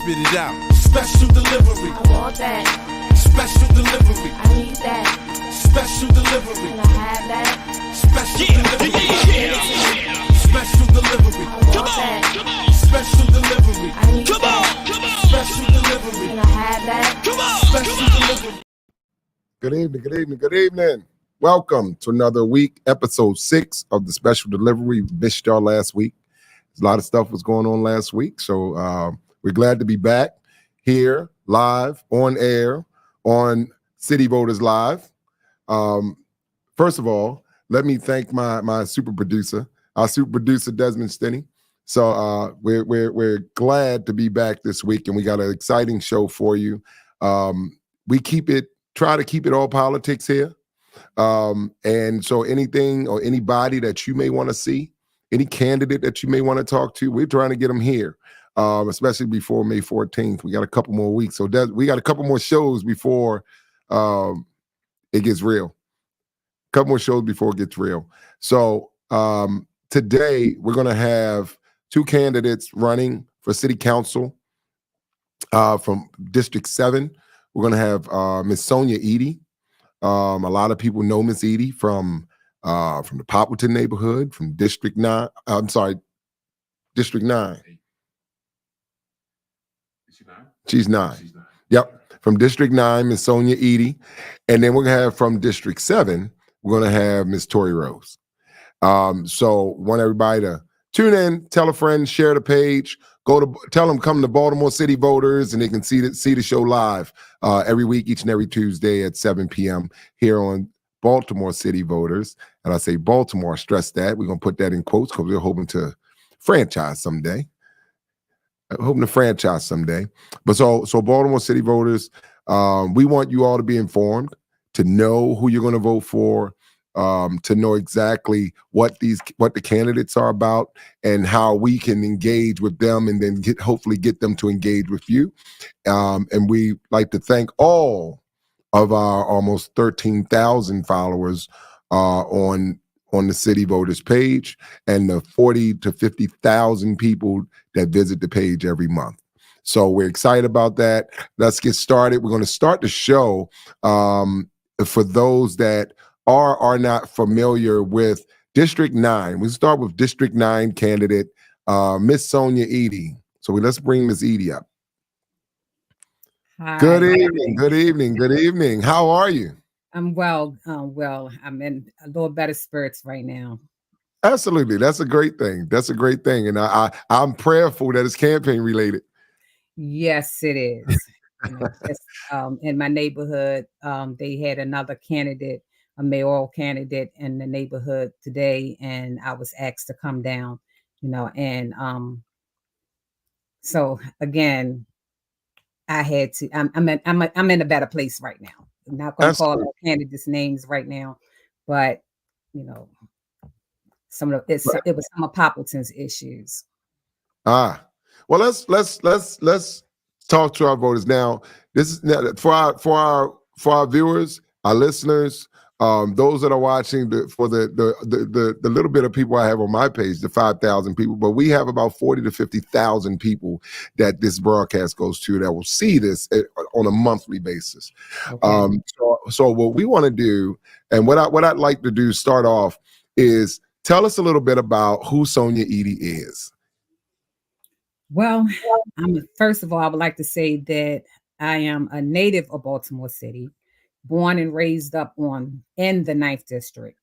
spit it out. Special delivery. I want that. Special delivery. I need that. Special delivery. Can I have that? Special delivery. Special delivery. I want that. Special delivery. I need that. Special delivery. Can I have that? Special delivery. Good evening, good evening, good evening. Welcome to another week, episode 6 of the Special Delivery. We missed y'all last week. A lot of stuff was going on last week, so we're glad to be back here, live, on air, on City Voters Live. First of all, let me thank my super producer, our super producer, Desmond Stinney. So we're glad to be back this week, and we got an exciting show for you. We try to keep it all politics here. And so anything or anybody that you may want to see, any candidate that you may want to talk to, we're trying to get them here, especially before May 14th. We got a couple more weeks. So we got a couple more shows before it gets real. A couple more shows before it gets real. So today we're going to have 2 candidates running for city council from District 7. We're going to have Miss Sonia Eaddy. A lot of people know Miss Eaddy from the Poppleton neighborhood, from District 9. District 9. She's 9. Yep, from District 9, Miss Sonia Eaddy. And then we're going to have from District 7, we're going to have Miss Tori Rose. So want everybody to tune in, tell a friend, share the page, tell them come to Baltimore City Voters, and they can see the show live every week, each and every Tuesday at 7 p.m. here on Baltimore City Voters. And I say Baltimore, stress that. We're going to put that in quotes because we're hoping to franchise someday. But so Baltimore City Voters, we want you all to be informed, to know who you're going to vote for, to know exactly what the candidates are about and how we can engage with them, and then hopefully get them to engage with you. And we like to thank all of our almost 13,000 followers on the City Voters page, and the 40 to 50,000 people that visit the page every month. So we're excited about that. Let's get started. We're going to start the show for those that are not familiar with District 9. We start with District 9 candidate, Miss Sonia Eaddy. So let's bring Miss Eaddy up. Hi. Good evening. How are you? I'm well. I'm in a little better spirits right now. Absolutely. That's a great thing. And I'm prayerful that it's campaign related. Yes, it is. In my neighborhood, they had another candidate, a mayoral candidate in the neighborhood today, and I was asked to come down, and so again, I had to. I'm in a better place right now. I'm not going to call the candidates' names right now, but it was some of Poppleton's issues. Well, let's talk to our voters now. This is for our viewers, our listeners, those that are watching, for the little bit of people I have on my page, the 5,000 people, but we have about 40 to 50,000 people that this broadcast goes to that will see this on a monthly basis. Okay. So what we want to do, and what I'd like to do, start off, is tell us a little bit about who Sonia Eaddy is. Well, first of all, I would like to say that I am a native of Baltimore City, born and raised up in the 9th District.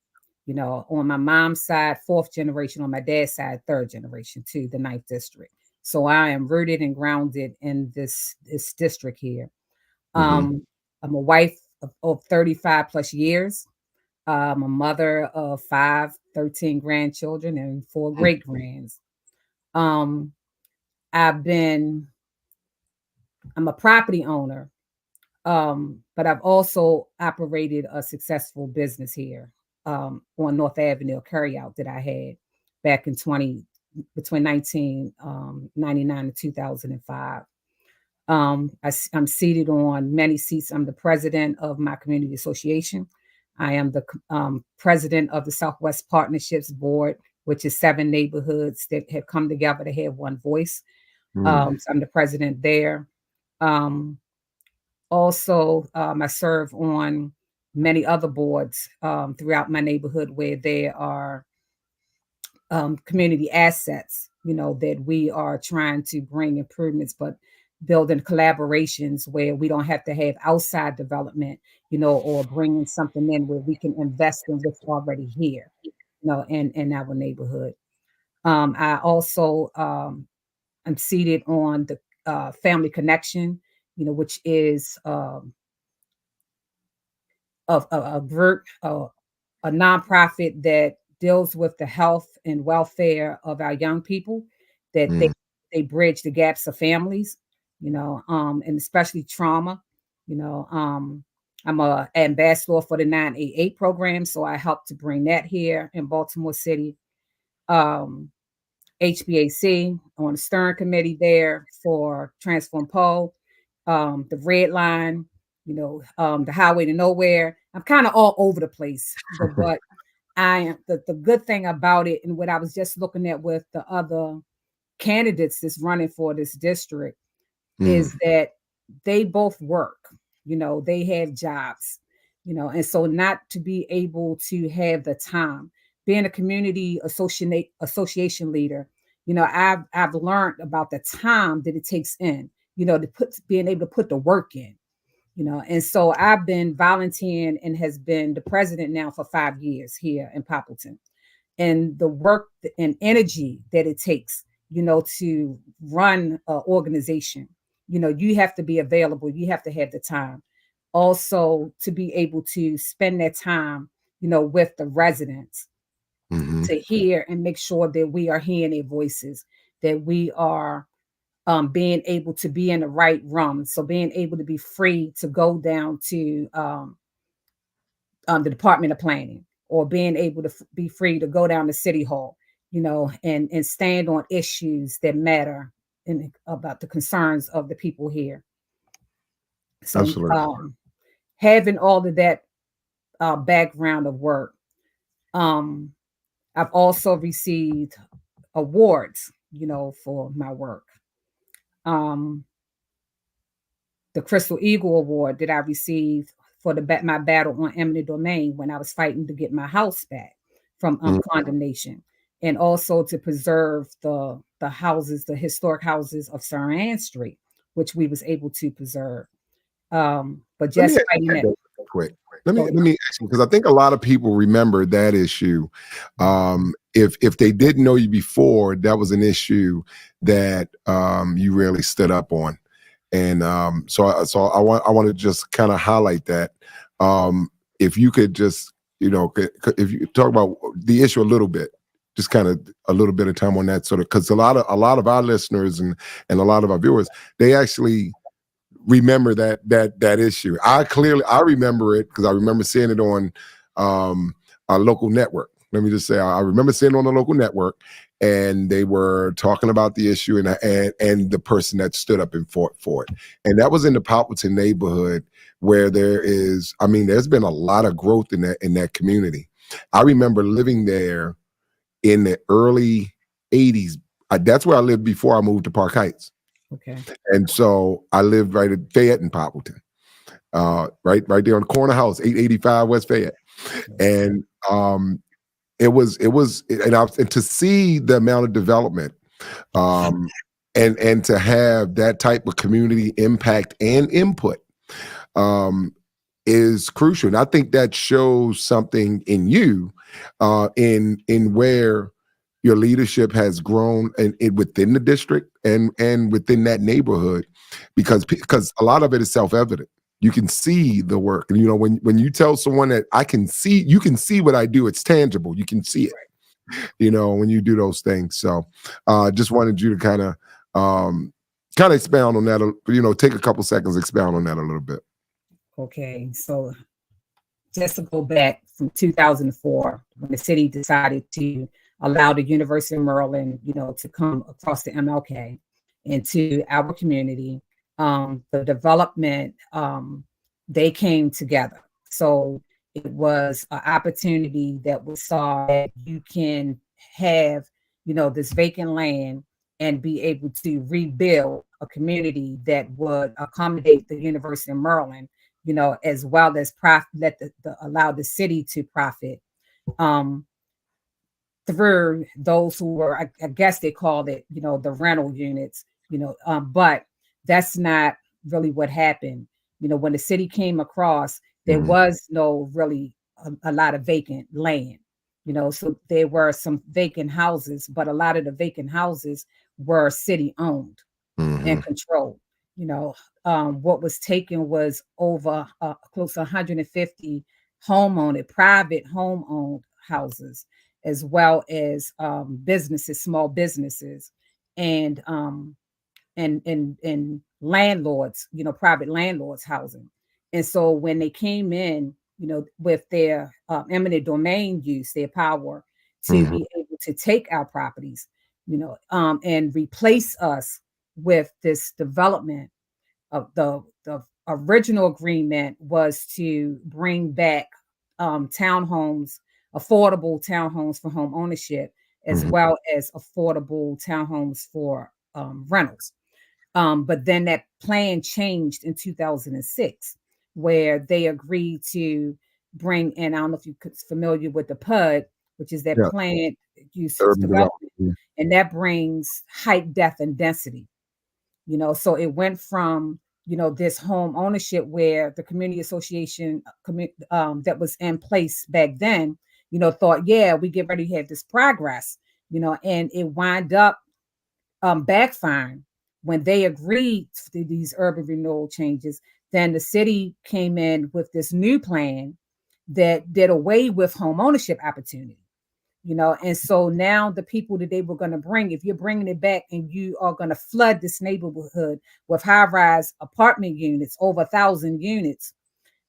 On my mom's side, 4th generation, on my dad's side, 3rd generation to the 9th District. So I am rooted and grounded in this district here. Mm-hmm. I'm a wife of 35 plus years. I'm a mother of 13 grandchildren and 4 great grands. I'm a property owner, but I've also operated a successful business here on North Avenue, a carryout that I had back between 1999 and 2005. I'm seated on many seats. I'm the president of my community association. I am the president of the Southwest Partnerships Board, which is 7 neighborhoods that have come together to have one voice. So I'm the president there. Um, Also, I serve on many other boards throughout my neighborhood where there are community assets, that we are trying to bring improvements, but building collaborations where we don't have to have outside development, or bringing something in where we can invest in what's already here, in our neighborhood. I also I'm seated on the Family Connection, which is a group, a nonprofit that deals with the health and welfare of our young people, that Mm. they bridge the gaps of families, and especially trauma. I'm a ambassador for the 988 program, so I help to bring that here in Baltimore City. Um, HBAC on the Stern Committee there for Transform Pole, the Red Line, the Highway to Nowhere. I'm kind of all over the place, but I am the good thing about it, and what I was just looking at with the other candidates that's running for this district Mm. is that they both work, they have jobs, and so not to be able to have the time, being a community association leader, I've learned about the time that it takes in, to being able to put the work in, and so I've been volunteering and has been the president now for 5 years here in Poppleton, and the work and energy that it takes, to run an organization. You have to be available, you have to have the time. Also, to be able to spend that time, with the residents, Mhm. to hear and make sure that we are hearing their voices, that we are being able to be in the right room. So being able to be free to go down to the Department of Planning, or being able to be free to go down to City Hall, and stand on issues that matter and about the concerns of the people here. So Absolutely. having all of that background of work, um, I've also received awards, for my work. Um, the Crystal Eagle Award that I received for my battle on eminent domain when I was fighting to get my house back from Mm. condemnation, and also to preserve the houses, the historic houses of Sir Ann Street, which we was able to preserve. But Let me just ask you fighting that it. real quick. Let me So let me ask you, because I think a lot of people remember that issue. If they didn't know you before, that was an issue that you really stood up on. And so I want to just kind of highlight that. If you could just, if you talk about the issue a little bit, just kind of a little bit of time on that, sort of, because a lot of our listeners and a lot of our viewers, they actually remember that issue. I remember it because I remember seeing it on our local network. Let me just say, I remember seeing it on the local network, and they were talking about the issue and the person that stood up and fought for it. And that was in the Poppleton neighborhood, where there's been a lot of growth in that community. I remember living there in the early '80s. That's where I lived before I moved to Park Heights. okay, And so I lived right at Fayette and Poppleton, right there on the corner house, 885 West Fayette. And and to see the amount of development, um, and to have that type of community impact and input, um, is crucial. And I think that shows something in you, in where your leadership has grown within the district and within that neighborhood, because a lot of it is self-evident. You can see the work, and when you tell someone that you can see what I do, it's tangible. You can see it, when you do those things. So just wanted you to kind of expound on that, take a couple seconds, expound on that a little bit. okay. So just to go back from 2004, when the city decided to allow the University of Maryland, to come across the MLK into our community, the development, they came together. So it was an opportunity that we saw that you can have, this vacant land and be able to rebuild a community that would accommodate the University of Maryland, as well as let allow the city to profit um, through those who were, I guess they called it, the rental units, but that's not really what happened. When the city came across, there was no really a lot of vacant land, so there were some vacant houses, but a lot of the vacant houses were city owned and controlled. What was taken was over close to 150 private home owned houses, as well as businesses, small businesses, and landlords, private landlords housing. And so when they came in, with their eminent domain use, their power to be able to take our properties, and replace us with this development of the original agreement was to bring back townhomes, affordable townhomes for home ownership, as well as affordable townhomes for rentals. But then that plan changed in 2006, where they agreed to bring in, I don't know if you're familiar with the PUD, which is that planned use development, and that brings height, depth, and density. So it went from, this home ownership where the community association that was in place back then, thought, yeah, we get ready to have this progress, and it wind up backfiring. When they agreed to these urban renewal changes, then the city came in with this new plan that did away with home ownership opportunity. And so now the people that they were going to bring, if you're bringing it back and you are going to flood this neighborhood with high-rise apartment units, over 1,000 units,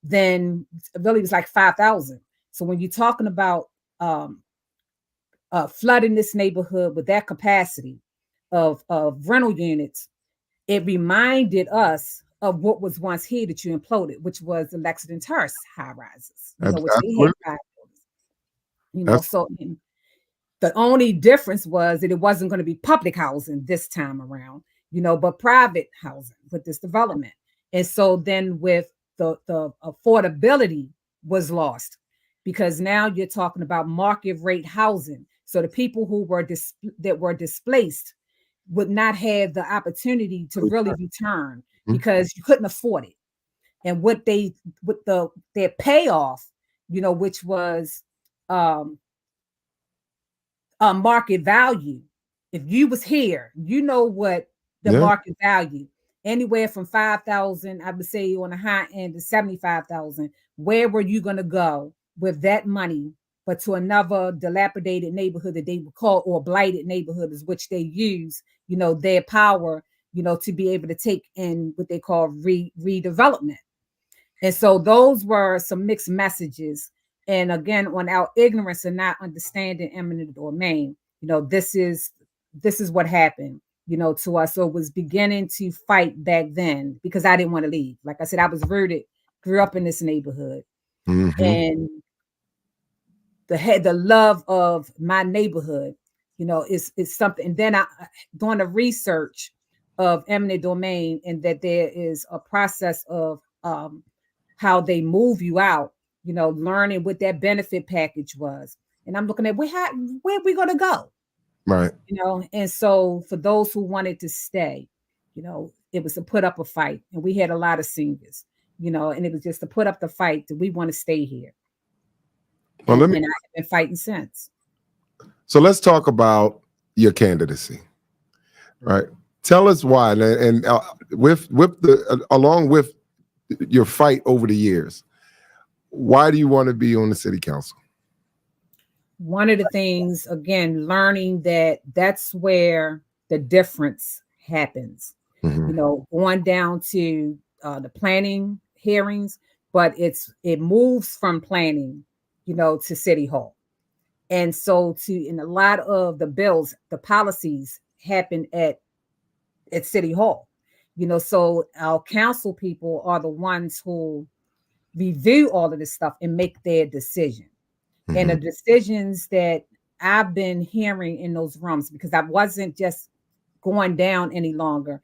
then really it was like 5,000. So when you're talking about flooding this neighborhood with that capacity of rental units, it reminded us of what was once here that you imploded, which was the Lexington Terrace high rises, which they had 5 buildings. So the only difference was that it wasn't going to be public housing this time around, but private housing with this development. And so then with the affordability was lost, because now you're talking about market rate housing. So the people who were that were displaced would not have the opportunity to really return because you couldn't afford it. And their payoff, which was market value. If you was here, what the market value, anywhere from 5,000, I would say on the high end to 75,000. Where were you going to go with that money, but to another dilapidated neighborhood that they would call, or blighted neighborhood, is which they use, their power, to be able to take in what they call redevelopment. And so those were some mixed messages. And again, on our ignorance and not understanding eminent domain, this is what happened, to us. So it was beginning to fight back then, because I didn't want to leave. Like I said, I was grew up in this neighborhood, and the love of my neighborhood, is something. And then I doing the research of eminent domain, and that there is a process of how they move you out, learning what that benefit package was. And I'm looking at where are we going to go? Right. And so for those who wanted to stay, it was to put up a fight. And we had a lot of seniors, and it was just to put up the fight that we want to stay here. Well, and I've been fighting since. So let's talk about your candidacy, right? Tell us why, and along with your fight over the years, why do you want to be on the city council? One of the things, again, learning that that's where the difference happens. Going down to the planning hearings, but it moves from planning, to City Hall. And so in a lot of the bills, the policies happen at City Hall. So our council people are the ones who review all of this stuff and make their decision. And the decisions that I've been hearing in those rooms, because I wasn't just going down any longer,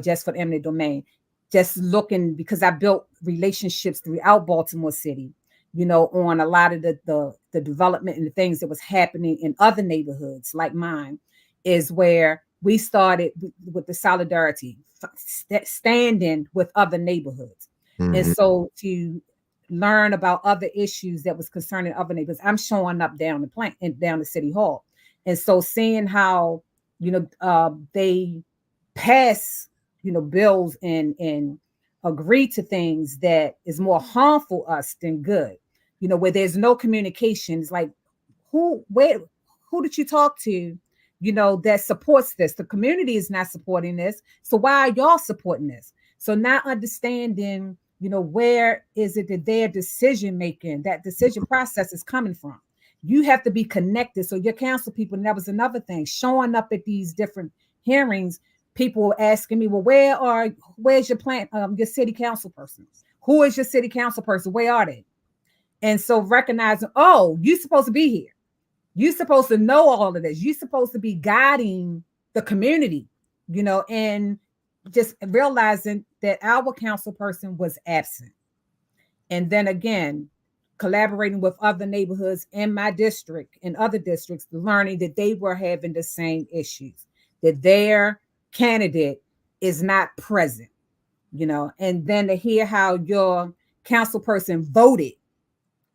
just for eminent domain. Just looking, because I built relationships throughout Baltimore City, on a lot of the development and the things that was happening in other neighborhoods like mine, is where we started with the solidarity, standing with other neighborhoods. Mhm. And so to learn about other issues that was concerning other neighbors, I'm showing up down the plant and down the city hall. And so seeing how, they pass, bills and agree to things that is more harmful us than good, where there's no communication. It's like, who did you talk to, that supports this? The community is not supporting this. So why are y'all supporting this? So not understanding, where is it that their decision making, that decision process is coming from. You have to be connected. So your council people, and that was another thing, showing up at these different hearings, people were asking me, well, where's your your city council person? Who is your city council person? Where are they? And so recognizing, oh, you're supposed to be here. You're supposed to know all of this. You're supposed to be guiding the community, and just realizing that our council person was absent. And then again, collaborating with other neighborhoods in my district and other districts, learning that they were having the same issues, that their candidate is not present, and then to hear how your council person voted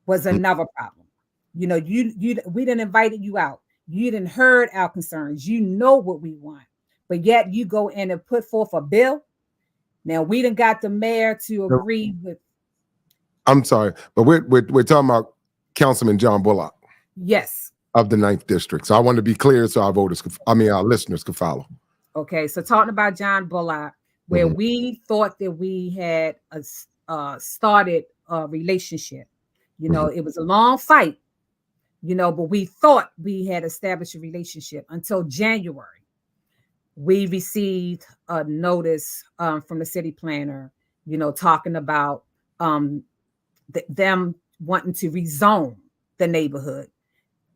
was another problem. We didn't invite you out. You didn't heard our concerns. You know what we want, but yet you go in and put forth a bill. Now we done got the mayor to agree with. I'm sorry, but we're talking about Councilman John Bullock. Yes. Of the 9th District. So I want to be clear so our our listeners could follow. Okay, so talking about John Bullock, where we thought that we had started a relationship. It was a long fight, but we thought we had established a relationship until January. We received a notice from the city planner, talking about them wanting to rezone the neighborhood.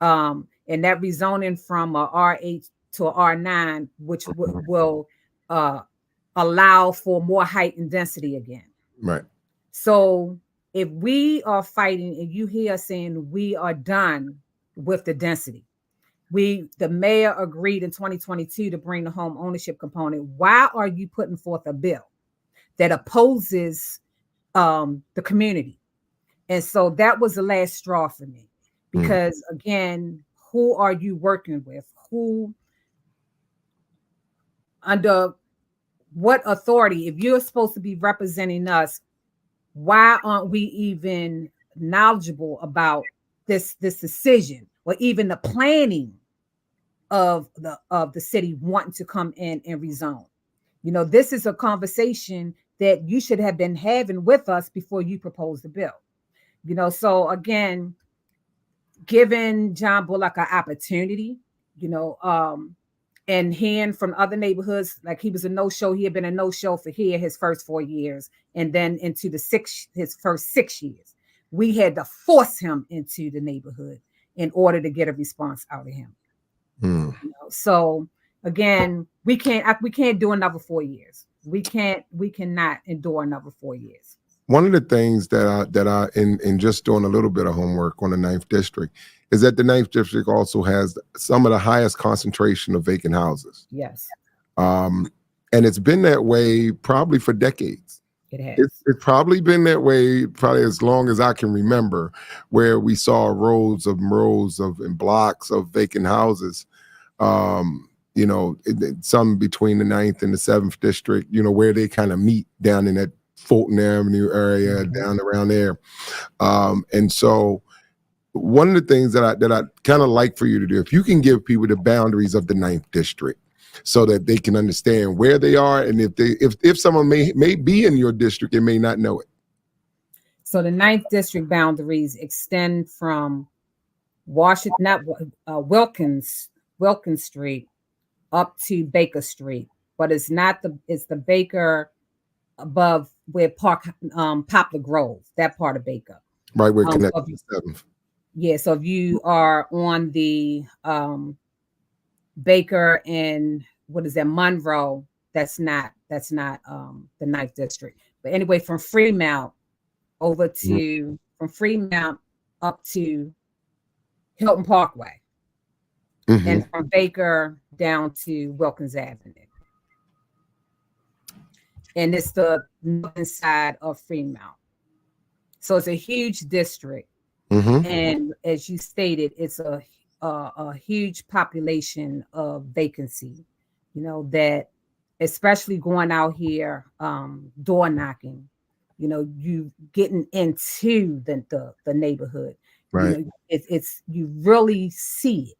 And that rezoning from a R8 to a R9, which will allow for more height and density again. Right. So if we are fighting and you hear us saying we are done with the density, the mayor agreed in 2022 to bring the home ownership component. Why are you putting forth a bill that opposes the community? And so that was the last straw for me, because again, who are you working with? Who, under what authority? If you're supposed to be representing us, why aren't we even knowledgeable about this decision, or even the planning of the city wanting to come in and rezone? This is a conversation that you should have been having with us before you proposed the bill. So again, giving John Bullock an opportunity, and hearing from other neighborhoods, like he was a no-show. He had been a no-show for here his first 4 years, and then into his first 6 years. We had to force him into the neighborhood in order to get a response out of him. So again, we can't do another 4 years. We cannot endure another 4 years. One of the things that I in just doing a little bit of homework on the 9th District is that the 9th District also has some of the highest concentration of vacant houses. Yes. And it's been that way probably for decades. It has. It's probably been that way probably as long as I can remember, where we saw rows of and blocks of vacant houses. Some between the 9th and the 7th District, where they kind of meet down in that Fulton Avenue area, down around there. And so one of the things that I kind of like for you to do, if you can give people the boundaries of the 9th District so that they can understand where they are, and if someone may be in your district and may not know it. So the 9th District boundaries extend from Wilkins Street up to Baker Street, but it's the Baker above where Poplar Grove, that part of Baker. Right, where it connects to the 7th. Yeah, so if you are on the Baker and what is that, Monroe. That's not the ninth district. But anyway, from Fremont over to from Fremont up to Hilton Parkway, Mm-hmm. and from Baker down to Wilkins Avenue. And it's the northern side of Fremont. So it's a huge district. Mm-hmm. And as you stated, it's a huge population of vacancy, that especially going out here, door knocking, you getting into the neighborhood, Right. it's you really see it,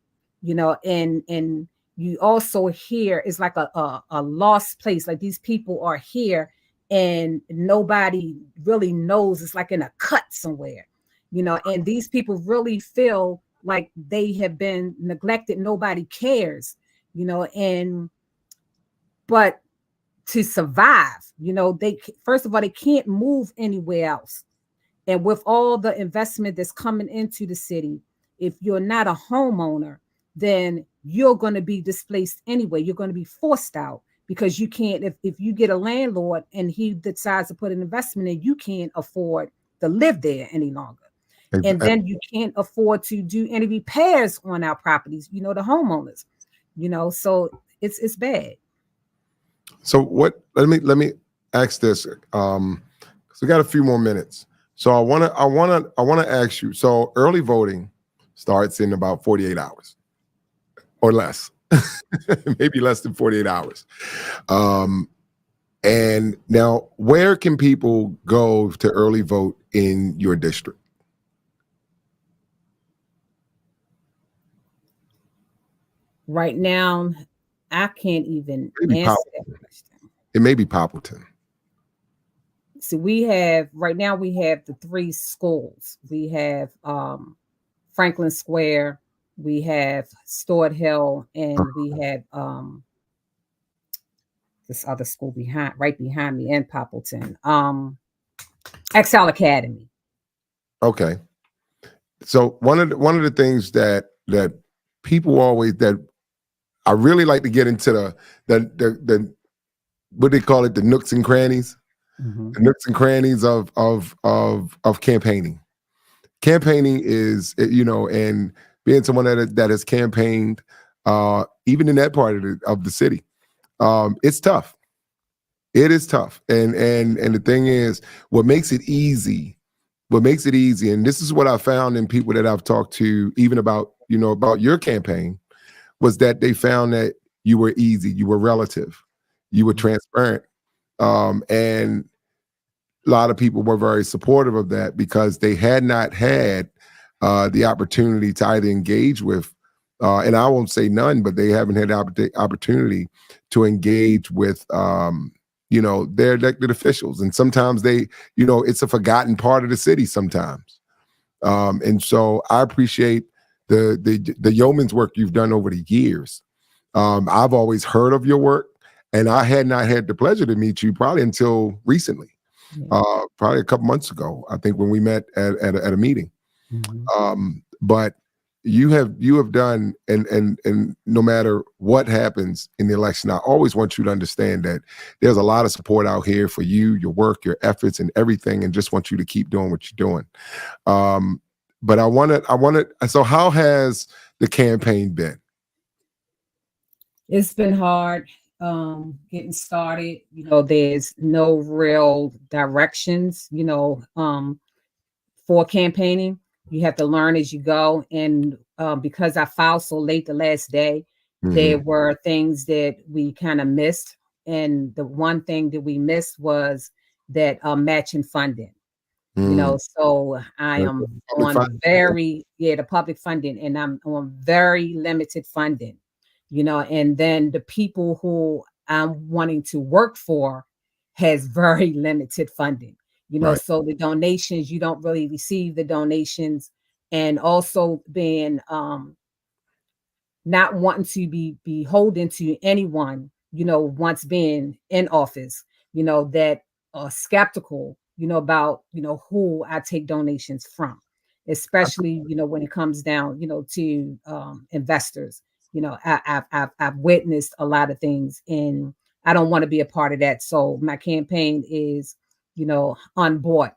and you also hear it's like a lost place. Like these people are here and nobody really knows. It's like in a cut somewhere, and these people really feel like they have been neglected. Nobody cares, and but to survive, they first of all, they can't move anywhere else. And with all the investment that's coming into the city, if you're not a homeowner, then you're going to be displaced anyway. You're going to be forced out because you can't, if you get a landlord and he decides to put an investment in, you can't afford to live there any longer. And then you can't afford to do any repairs on our properties, the homeowners, so it's bad. So what? Let me ask this. So we got a few more minutes. So I wanna ask you. So early voting starts in about 48 hours or less, maybe less than 48 hours. And now, where can people go to early vote in your district? Right now, I can't even Maybe answer that question. It may be Poppleton. So right now we have the three schools. We have Franklin Square, we have Stewart Hill, and we have this other school right behind me in Poppleton, Excel Academy. Okay. So one of the things that people always, that I really like to get into the what they call it, the nooks and crannies, the nooks and crannies of campaigning. Campaigning is, and being someone that has campaigned, even in that part of the city, it's tough. It is tough, and the thing is, what makes it easy, and this is what I found in people that I've talked to, even about your campaign, was that they found that you were easy, you were relative, you were transparent, and a lot of people were very supportive of that because they had not had the opportunity to either engage with, and I won't say none, but they haven't had the opportunity to engage with, their elected officials. And sometimes it's a forgotten part of the city sometimes. And so I appreciate the yeoman's work you've done over the years. I've always heard of your work, and I had not had the pleasure to meet you probably until recently. Probably a couple months ago, I think, when we met at a meeting. But you have done, and no matter what happens in the election, I always want you to understand that there's a lot of support out here for you, your work, your efforts, and everything, and just want you to keep doing what you're doing. But I wanted. So how has the campaign been? It's been hard getting started. There's no real directions, for campaigning. You have to learn as you go. And because I filed so late the last day, there were things that we kind of missed. And the one thing that we missed was that matching funding. So I am on the public funding, and I'm on very limited funding, and then the people who I'm wanting to work for has very limited funding, Right. so the donations, you don't really receive the donations, and also being not wanting to be beholden to anyone, once being in office, that are skeptical, about, who I take donations from, especially, when it comes down, to investors, I've witnessed a lot of things, and I don't want to be a part of that. So my campaign is, unbought.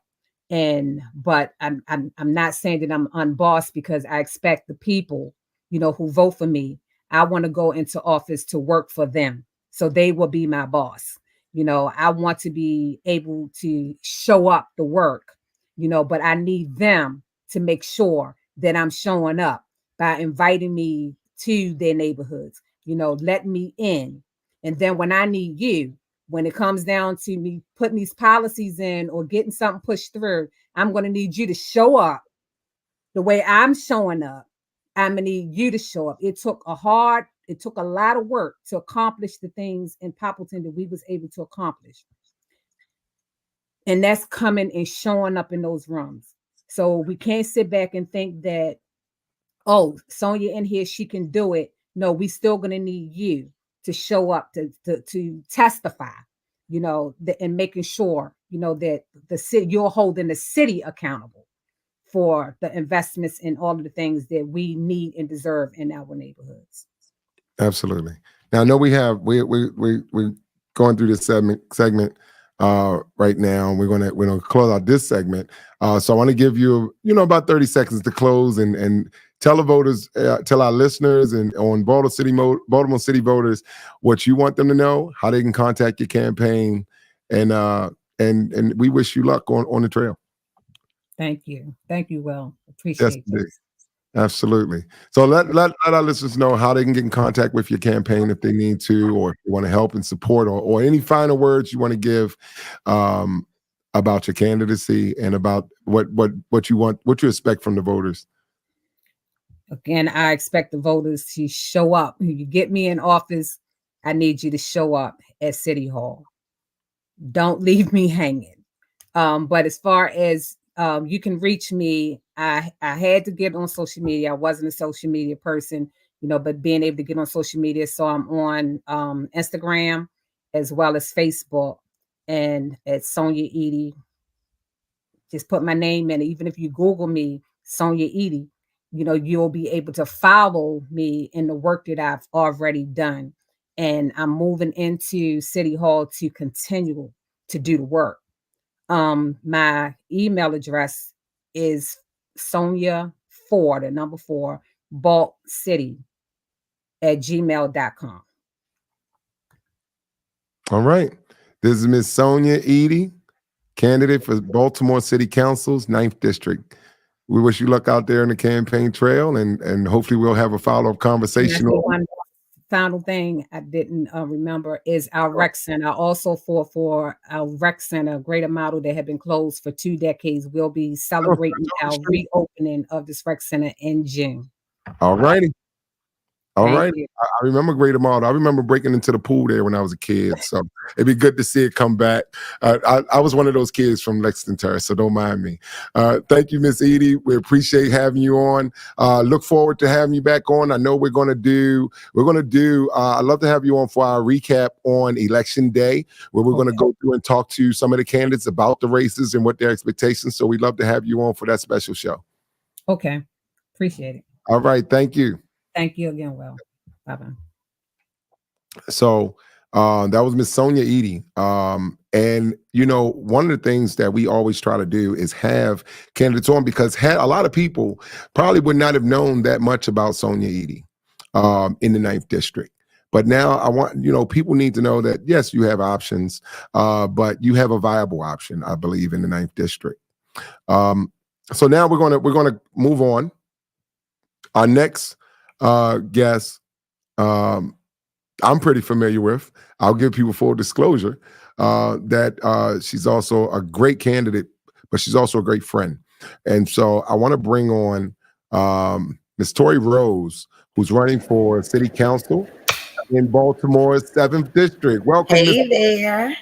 But I'm not saying that I'm unbossed, because I expect the people, who vote for me. I want to go into office to work for them, so they will be my boss. I want to be able to show up the work, but I need them to make sure that I'm showing up by inviting me to their neighborhoods, let me in. And then when I need you, when it comes down to me putting these policies in or getting something pushed through, I'm going to need you to show up the way I'm showing up. I'm going to need you to show up. It took a lot of work to accomplish the things in Poppleton that we was able to accomplish. And that's coming and showing up in those rooms. So we can't sit back and think that, oh, Sonia in here, she can do it. No, we still going to need you to show up to testify, and making sure, that the city, you're holding the city accountable for the investments and all of the things that we need and deserve in our neighborhoods. Absolutely. Now I know we're going through this segment right now. We're gonna close out this segment. So I want to give you about 30 seconds to close and tell the voters, tell our listeners and on Baltimore City voters what you want them to know, how they can contact your campaign, and we wish you luck on the trail. Thank you, Will. Appreciate it. Absolutely. So let our listeners know how they can get in contact with your campaign if they need to, or if you want to help and support, or any final words you want to give about your candidacy and about what you want, what you expect from the voters. Again, I expect the voters to show up. You get me in office, I need you to show up at City Hall. Don't leave me hanging. But as far as you can reach me, I had to get on social media. I wasn't a social media person, but being able to get on social media. So I'm on Instagram as well as Facebook, and at Sonia Eaddy. Just put my name in it. Even if you Google me, Sonia Eaddy, you'll be able to follow me in the work that I've already done. And I'm moving into City Hall to continue to do the work. My email address is Sonia4, the number 4, baltcity@gmail.com. All right. This is Miss Sonia Eaddy, candidate for Baltimore City Council's 9th District. We wish you luck out there in the campaign trail, and hopefully we'll have a follow-up conversation. One final thing I didn't remember is our rec center. Also for our rec center, Greater Model, that had been closed for 2 decades. We'll be celebrating our reopening of this rec center in June. All righty. All right. You. I remember Greater Model. I remember breaking into the pool there when I was a kid. So it'd be good to see it come back. I was one of those kids from Lexington Terrace, so don't mind me. Thank you, Miss Eaddy. We appreciate having you on. Look forward to having you back on. I know I'd love to have you on for our recap on Election Day, where we're going to go through and talk to some of the candidates about the races and what their expectations. So we'd love to have you on for that special show. Okay. Appreciate it. All right. Thank you. Thank you again, Will. Bye-bye. So that was Miss Sonia Eaddy. And, one of the things that we always try to do is have candidates on, because a lot of people probably would not have known that much about Sonia Eaddy in the 9th District. But now I want, people need to know that, yes, you have options, but you have a viable option, I believe, in the 9th District. So now we're going to move on. Our next guest, I'm pretty familiar with. I'll give people full disclosure that she's also a great candidate, but she's also a great friend. And so I want to bring on Miss Tori Rose, who's running for City Council in Baltimore's 7th District. Welcome. Hey there.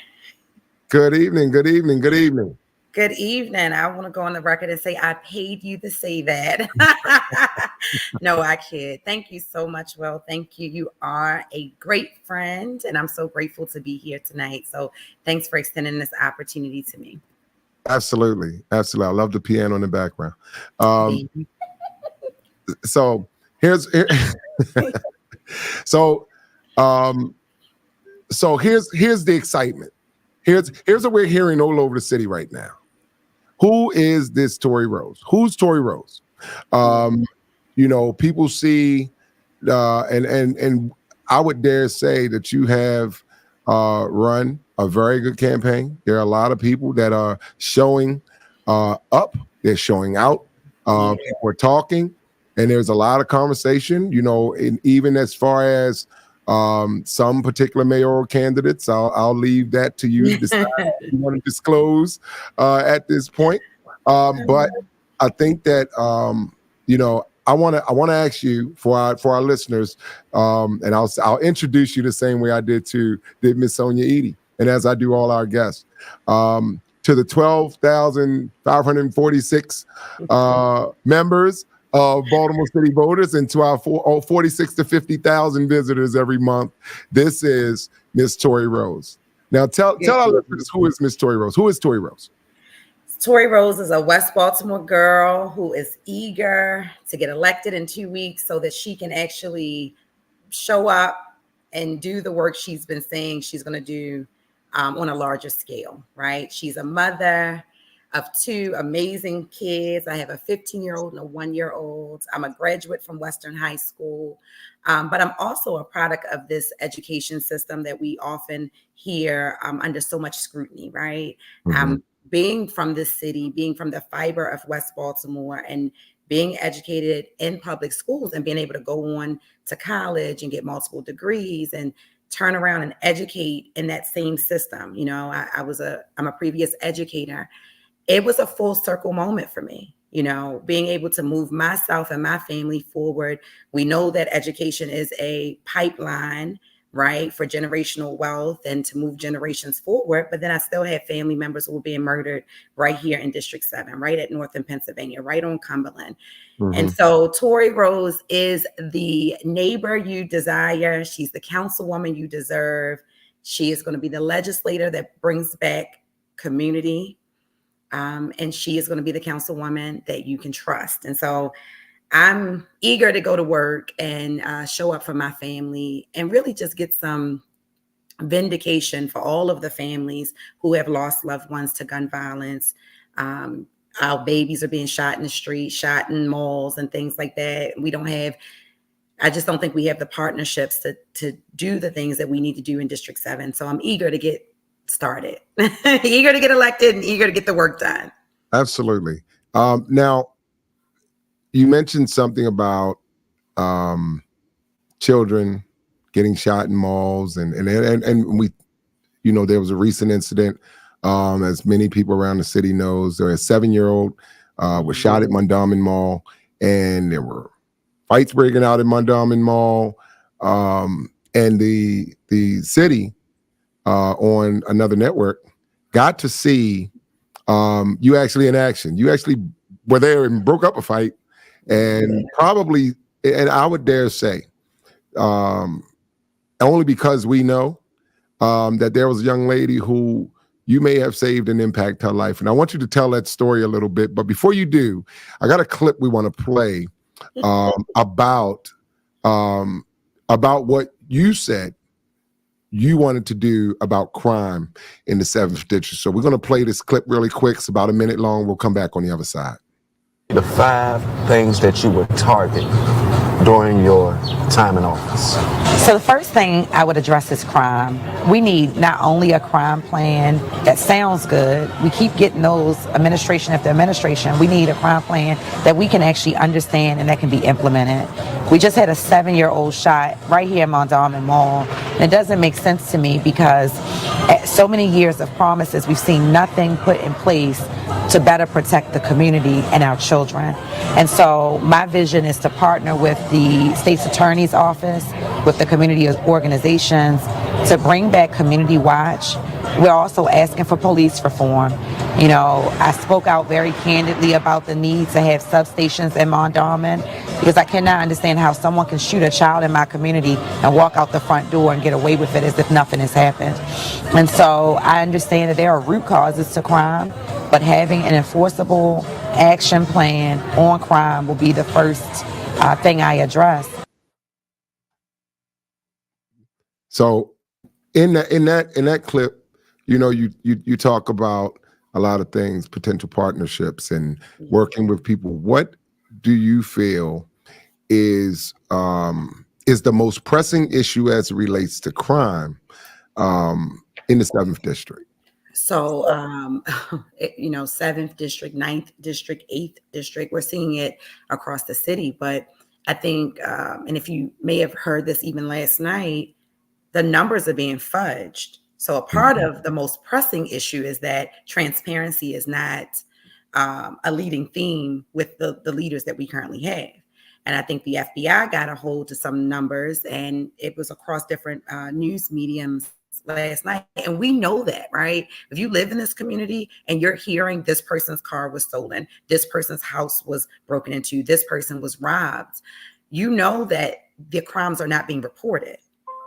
Good evening. Good evening. Good evening. Good evening. I want to go on the record and say I paid you to say that. No, I kid. Thank you so much, Will. Thank you. You are a great friend, and I'm so grateful to be here tonight. So thanks for extending this opportunity to me. Absolutely. Absolutely. I love the piano in the background. So here's So, so here's the excitement. Here's what we're hearing all over the city right now. Who is this Tori Rose? Who's Tori Rose? People see, and I would dare say that you have run a very good campaign. There are a lot of people that are showing up. They're showing out. People are talking, and there's a lot of conversation. And even as far as some particular mayoral candidates, I'll leave that to you to decide if you want to disclose at this point. But I think that I want to ask you for our listeners, and I'll introduce you the same way I did Miss Sonia Eaddy, and as I do all our guests, to the 12,546 members of Baltimore City voters, and to our 46 to 50,000 visitors every month. This is Miss Tori Rose. Now, tell our listeners, who is Miss Tori Rose? Who is Tori Rose? Tori Rose is a West Baltimore girl who is eager to get elected in 2 weeks so that she can actually show up and do the work she's been saying she's going to do on a larger scale, right? She's a mother of two amazing kids. I have a 15-year-old and a 1-year-old. I'm a graduate from Western High School, but I'm also a product of this education system that we often hear under so much scrutiny, right? Being from this city, being from the fiber of West Baltimore, and being educated in public schools and being able to go on to college and get multiple degrees and turn around and educate in that same system. I'm a previous educator. It was a full circle moment for me, being able to move myself and my family forward. We know that education is a pipeline, right, for generational wealth and to move generations forward. But then I still had family members who were being murdered right here in District 7, right at Northern Pennsylvania, right on Cumberland. And so Tori Rose is the neighbor you desire. She's the councilwoman you deserve. She is going to be the legislator that brings back community. And she is going to be the councilwoman that you can trust. And so I'm eager to go to work and show up for my family and really just get some vindication for all of the families who have lost loved ones to gun violence. Our babies are being shot in the street, shot in malls and things like that. I just don't think we have the partnerships to do the things that we need to do in District 7. So I'm eager to get started, eager to get elected and eager to get the work done. Absolutely. Now, you mentioned something about children getting shot in malls, and we, there was a recent incident, as many people around the city knows. There, a 7-year-old was shot at Mondawmin Mall, and there were fights breaking out at Mondawmin Mall, and the city on another network got to see you actually in action. You actually were there and broke up a fight. And probably, and I would dare say, only because we know that there was a young lady who you may have saved and impact her life. And I want you to tell that story a little bit. But before you do, I got a clip we want to play about what you said you wanted to do about crime in the 7th District. So we're going to play this clip really quick. It's about a minute long. We'll come back on the other side. The 5 things that you would target during your time in office. So the first thing I would address is crime. We need not only a crime plan that sounds good. We keep getting those administration after administration. We need a crime plan that we can actually understand and that can be implemented. We just had a 7-year-old shot right here in Mondawmin Mall. And it doesn't make sense to me because at so many years of promises, we've seen nothing put in place to better protect the community and our children. And so my vision is to partner with the state's attorney's office, with the community organizations, to bring back Community Watch. We're also asking for police reform. I spoke out very candidly about the need to have substations in Mondawmin because I cannot understand how someone can shoot a child in my community and walk out the front door and get away with it as if nothing has happened. And so I understand that there are root causes to crime, but having an enforceable action plan on crime will be the first thing I address. So in that clip, you talk about a lot of things, potential partnerships and working with people. What do you feel is the most pressing issue as it relates to crime in the 7th district? So, 7th district, 9th district, 8th district, we're seeing it across the city. But I think, and if you may have heard this even last night, the numbers are being fudged. So a part of the most pressing issue is that transparency is not a leading theme with the leaders that we currently have. And I think the FBI got a hold to some numbers, and it was across different news mediums last night. And we know that, right? If you live in this community and you're hearing this person's car was stolen, this person's house was broken into, this person was robbed, you know that the crimes are not being reported.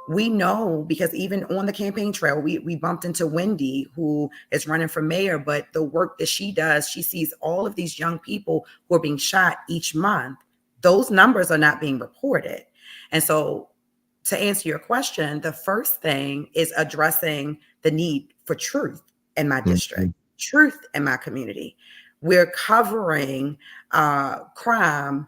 We know because even on the campaign trail, we bumped into Wendy, who is running for mayor, but the work that she does, she sees all of these young people who are being shot each month. Those numbers are not being reported. And so to answer your question, the first thing is addressing the need for truth in my district, truth in my community. We're covering crime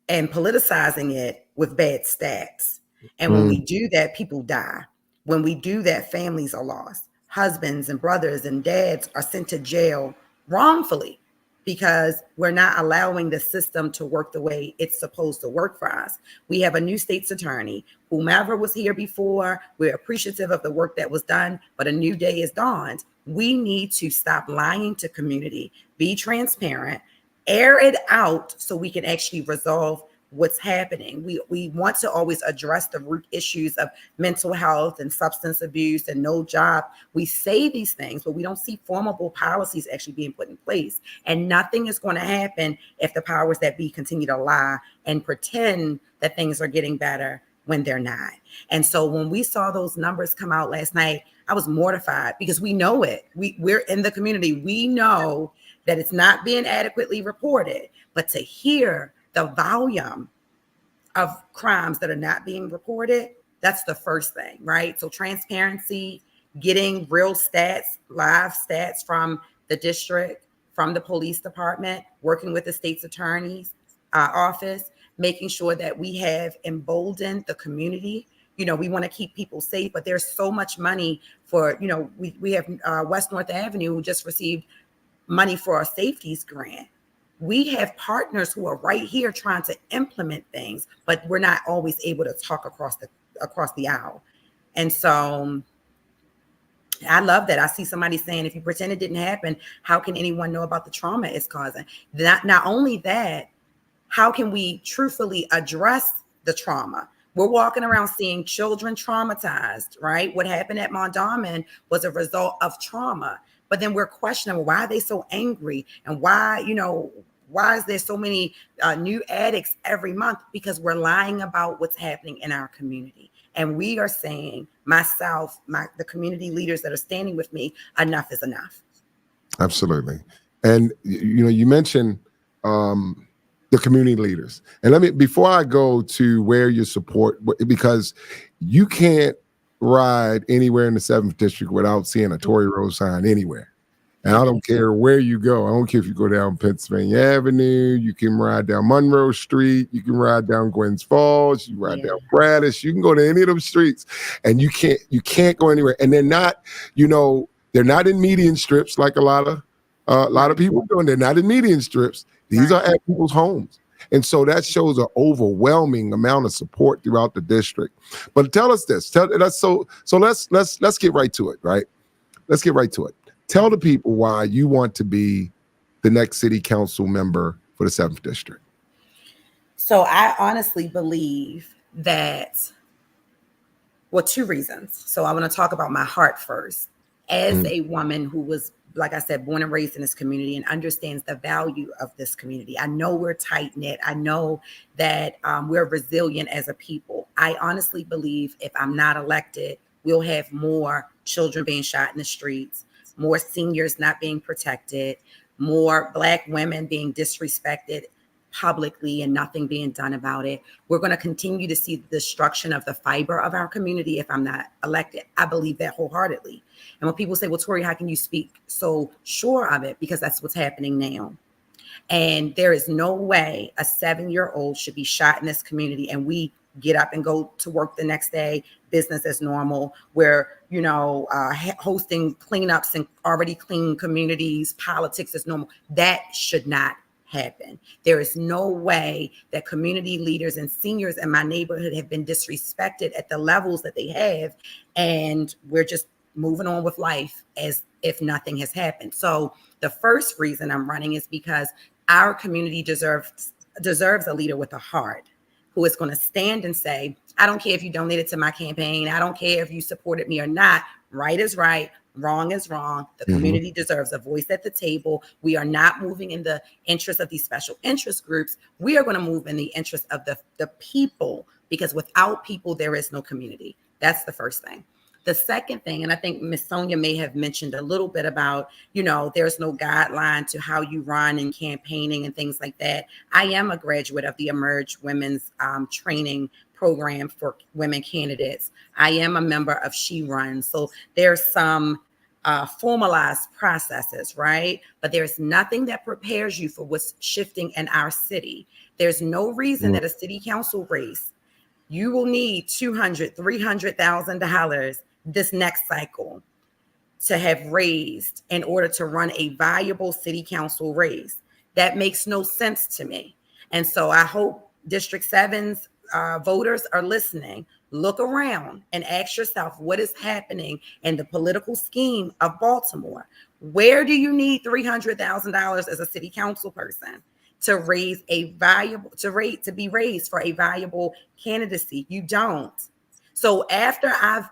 and politicizing it with bad stats. And when we do that, people die. When we do that, families are lost. Husbands and brothers and dads are sent to jail wrongfully because we're not allowing the system to work the way it's supposed to work for us. We have a new state's attorney. Whomever was here before, we're appreciative of the work that was done, but a new day is dawned. We need to stop lying to community, be transparent, air it out so we can actually resolve what's happening. We want to always address the root issues of mental health and substance abuse and no job. We say these things, but we don't see formable policies actually being put in place. And nothing is going to happen if the powers that be continue to lie and pretend that things are getting better when they're not. And so when we saw those numbers come out last night, I was mortified because we know it. We're in the community. We know that it's not being adequately reported, but to hear the volume of crimes that are not being reported, that's the first thing, right? So transparency, getting real stats, live stats from the district, from the police department, working with the state's attorney's office, making sure that we have emboldened the community. We want to keep people safe, but there's so much money for, we have West North Avenue who just received money for our safeties grant. We have partners who are right here trying to implement things, but we're not always able to talk across the aisle. And so I love that. I see somebody saying, if you pretend it didn't happen, how can anyone know about the trauma it's causing? Not only that, how can we truthfully address the trauma? We're walking around seeing children traumatized, right? What happened at Mondawmin was a result of trauma. But then we're questioning, why are they so angry? And why is there so many new addicts every month? Because we're lying about what's happening in our community. And we are saying, the community leaders that are standing with me, enough is enough. Absolutely. And, you mentioned the community leaders. And before I go to where you support, because you can't ride anywhere in the 7th district without seeing a Tori Rose sign anywhere. And I don't care where you go. I don't care if you go down Pennsylvania Avenue, you can ride down Monroe Street, you can ride down Gwynns Falls, you ride down Braddock, you can go to any of those streets, and you can't go anywhere. And they're not, they're not in median strips like a lot of people doing. They're not in median strips. These are at people's homes. And so that shows an overwhelming amount of support throughout the district. But tell us this. Let's get right to it, right? Let's get right to it. Tell the people why you want to be the next city council member for the 7th district. So I honestly believe that, two reasons. So I want to talk about my heart first. As a woman who was, like I said, born and raised in this community and understands the value of this community. I know we're tight knit. I know that we're resilient as a people. I honestly believe if I'm not elected, we'll have more children being shot in the streets, more seniors not being protected, more Black women being disrespected, publicly and nothing being done about it. We're going to continue to see the destruction of the fiber of our community if I'm not elected. I believe that wholeheartedly. And when people say, well, Tori, how can you speak so sure of it? Because that's what's happening now. And there is no way a 7-year-old should be shot in this community and we get up and go to work the next day, business as normal. We're, hosting cleanups in already clean communities, politics as normal. That should not happen. There is no way that community leaders and seniors in my neighborhood have been disrespected at the levels that they have. And we're just moving on with life as if nothing has happened. So the first reason I'm running is because our community deserves a leader with a heart who is going to stand and say, I don't care if you donated to my campaign. I don't care if you supported me or not. Right is right. Wrong is wrong. The community deserves a voice at the table. We are not moving in the interest of these special interest groups. We are going to move in the interest of the people, because without people, there is no community. That's the first thing. The second thing, and I think Miss Sonia may have mentioned a little bit about, there's no guideline to how you run and campaigning and things like that. I am a graduate of the Emerge Women's Training Program for women candidates. I am a member of She Runs. So there's some formalized processes, right? But there's nothing that prepares you for what's shifting in our city. There's no reason that a city council race, you will need $200,000, $300,000 this next cycle to have raised in order to run a viable city council race. That makes no sense to me. And so I hope District 7's voters are listening. Look around and ask yourself what is happening in the political scheme of Baltimore. Where do you need $300,000 as a city council person to raise a valuable, to be raised for a valuable candidacy? You don't. So after I've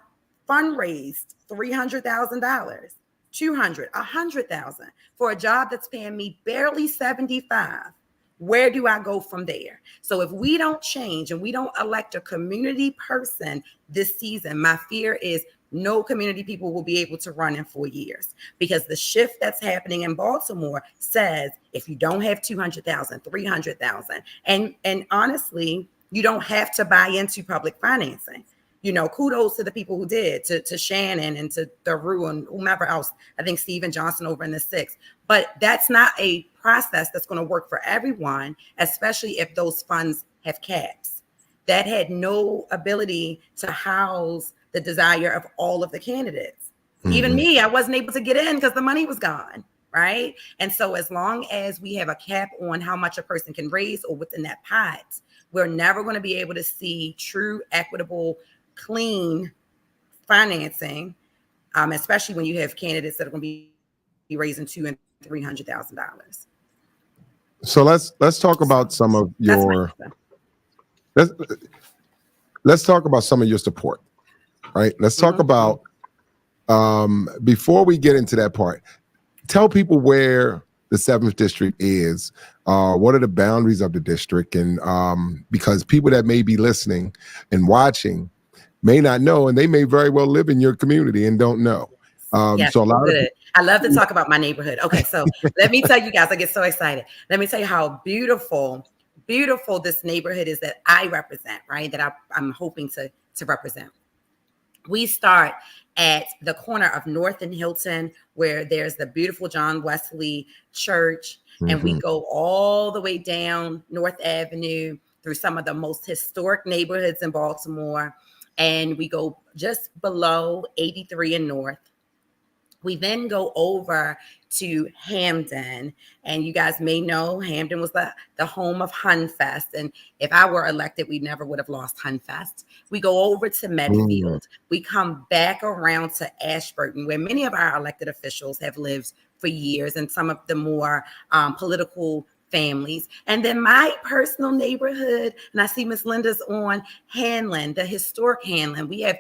fundraised $300,000, 200, 100,000 for a job that's paying me barely 75, where do I go from there? So if we don't change and we don't elect a community person this season, my fear is no community people will be able to run in 4 years, because the shift that's happening in Baltimore says if you don't have 200,000, 300,000, and honestly, you don't have to buy into public financing. Kudos to the people who did, to Shannon and to Daru and whomever else. I think Stephen Johnson over in the 6th. But that's not a process that's going to work for everyone, especially if those funds have caps. That had no ability to house the desire of all of the candidates. Even me, I wasn't able to get in because the money was gone, right? And so as long as we have a cap on how much a person can raise or within that pot, we're never going to be able to see true, equitable, clean financing, especially when you have candidates that are going to be raising $200,000 and $300,000. So let's talk about some of your let's talk about some of your support, right? Let's talk about before we get into that part. Tell people where the 7th district is. What are the boundaries of the district? And because people that may be listening and watching may not know, and they may very well live in your community and don't know. Yes, so a lot good. of I love to talk about my neighborhood. Okay, so let me tell you guys, I get so excited. Let me tell you how beautiful this neighborhood is that I represent, right? That I'm hoping to represent. We start at the corner of North and Hilton, where there's the beautiful John Wesley Church, and we go all the way down North Avenue through some of the most historic neighborhoods in Baltimore, and we go just below 83 and North. We then go over to Hamden, and you guys may know Hamden was the home of Hunfest, and if I were elected, we never would have lost Hunfest. We go over to Medfield. We come back around to Ashburton, where many of our elected officials have lived for years, and some of the more political families. And then my personal neighborhood, and I see Miss Linda's on Hanlon, the historic Hanlon. We have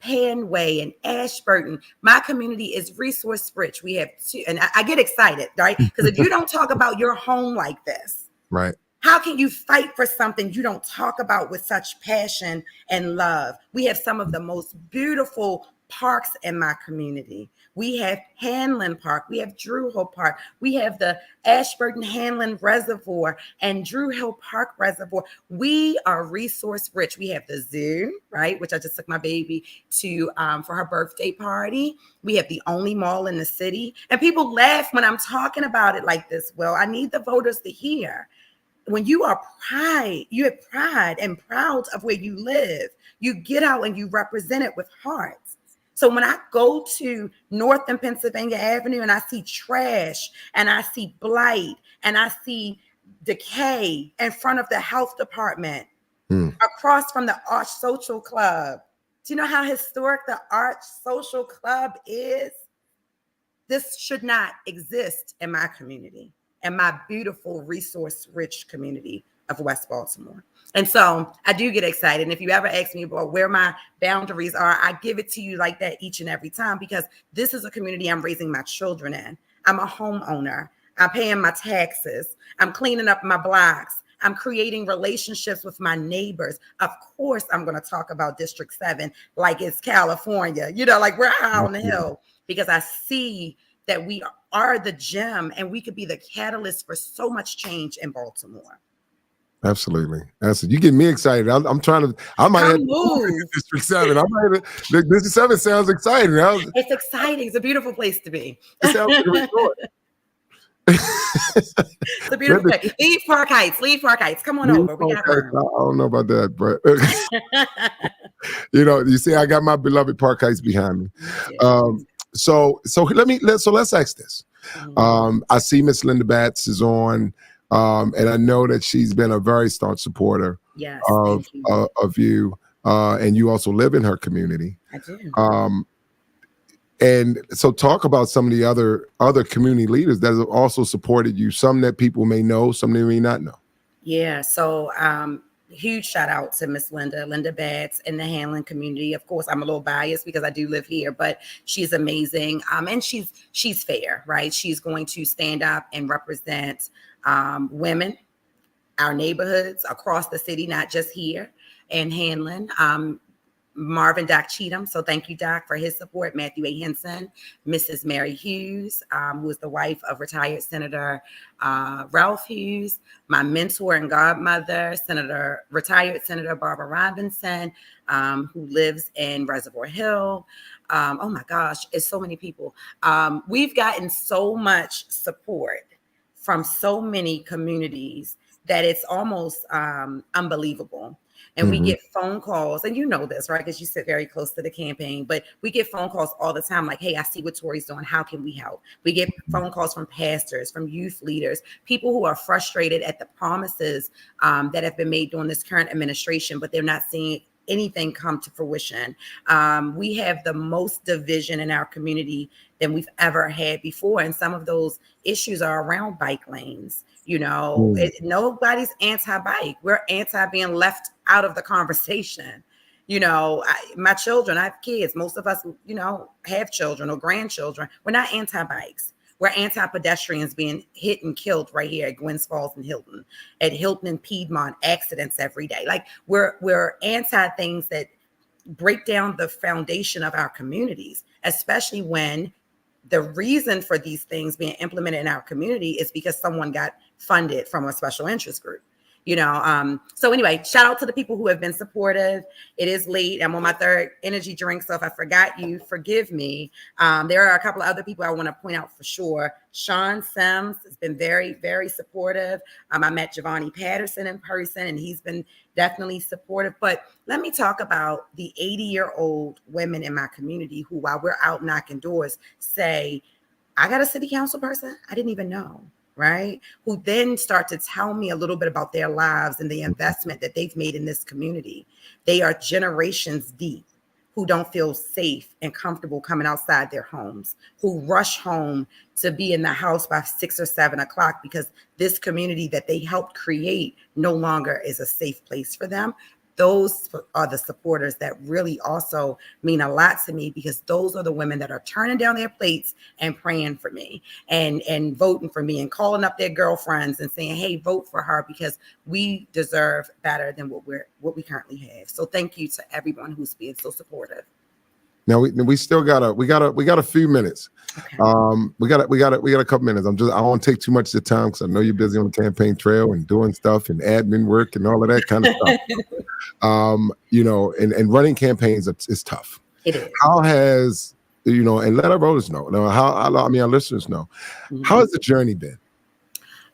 Panway and Ashburton. My community is resource rich. We have two, and I get excited, right? Because if you don't talk about your home like this, right, how can you fight for something you don't talk about with such passion and love? We have some of the most beautiful parks in my community. We have Hanlon Park. We have Drew Hill Park. We have the Ashburton Hanlon Reservoir and Drew Hill Park Reservoir. We are resource rich. We have the zoo, right, which I just took my baby to for her birthday party. We have the only mall in the city. And people laugh when I'm talking about it like this. Well, I need the voters to hear. When you have pride and proud of where you live, you get out and you represent it with heart. So when I go to North and Pennsylvania Avenue and I see trash and I see blight and I see decay in front of the health department, across from the Arch Social Club. Do you know how historic the Arch Social Club is? This should not exist in my community, in my beautiful, resource-rich community of West Baltimore. And so I do get excited. And if you ever ask me about where my boundaries are, I give it to you like that each and every time, because this is a community I'm raising my children in. I'm a homeowner. I'm paying my taxes. I'm cleaning up my blocks. I'm creating relationships with my neighbors. Of course, I'm going to talk about District 7 like it's California, like we're high on the hill, because I see that we are the gem and we could be the catalyst for so much change in Baltimore. Absolutely. You get me excited. I'm trying to, I might have to move District 7. District 7 sounds exciting. It's exciting. It's a beautiful place to be. It sounds like a resort. It's a beautiful place. Leave Park Heights. Come on over. We got room. I don't know about that, but you see, I got my beloved Park Heights behind me. So let's ask this. I see Miss Linda Batts is on. And I know that she's been a very staunch supporter of you, and you also live in her community. I do. And so talk about some of the other community leaders that have also supported you, some that people may know, some they may not know. Yeah, so huge shout out to Miss Linda Batts in the Hanlon community. Of course, I'm a little biased because I do live here, but she's amazing. And she's fair, right? She's going to stand up and represent women, our neighborhoods across the city, not just here in Hanlon. Marvin Doc Cheatham. So thank you, Doc, for his support. Matthew A. Henson, Mrs. Mary Hughes, who is the wife of retired Senator Ralph Hughes, my mentor and godmother, retired Senator Barbara Robinson, who lives in Reservoir Hill. Oh my gosh, it's so many people. We've gotten so much support from so many communities that it's almost unbelievable. And we get phone calls, and you know this, right? Because you sit very close to the campaign, but we get phone calls all the time like, hey, I see what Tori's doing. How can we help? We get phone calls from pastors, from youth leaders, people who are frustrated at the promises that have been made during this current administration, but they're not seeing anything come to fruition. We have the most division in our community than we've ever had before. And some of those issues are around bike lanes. Nobody's anti-bike. We're anti being left out of the conversation. My children, I have kids. Most of us, have children or grandchildren. We're not anti-bikes. We're anti-pedestrians being hit and killed right here at Gwynns Falls and Hilton, at Hilton and Piedmont, accidents every day. Like we're anti things that break down the foundation of our communities, especially when the reason for these things being implemented in our community is because someone got funded from a special interest group. So anyway, shout out to the people who have been supportive. It is late. I'm on my third energy drink, so if I forgot you, forgive me. There are a couple of other people I want to point out for sure. Sean Sims has been very, very supportive. I met Giovanni Patterson in person, and he's been definitely supportive. But let me talk about the 80-year-old women in my community who, while we're out knocking doors, say, I got a city council person I didn't even know. Right? Who then start to tell me a little bit about their lives and the investment that they've made in this community. They are generations deep, who don't feel safe and comfortable coming outside their homes, who rush home to be in the house by 6 or 7 o'clock because this community that they helped create no longer is a safe place for them. Those are the supporters that really also mean a lot to me, because those are the women that are turning down their plates and praying for me and voting for me and calling up their girlfriends and saying, hey, vote for her because we deserve better than what we currently have. So thank you to everyone who's being so supportive. Now we still got a few minutes. Okay. We got a couple minutes. I don't want to take too much of the time because I know you're busy on the campaign trail and doing stuff and admin work and all of that kind of stuff. You know, and running campaigns is tough. It is. How has, you know, and let our voters know. I mean, our listeners know. Mhm. How has the journey been?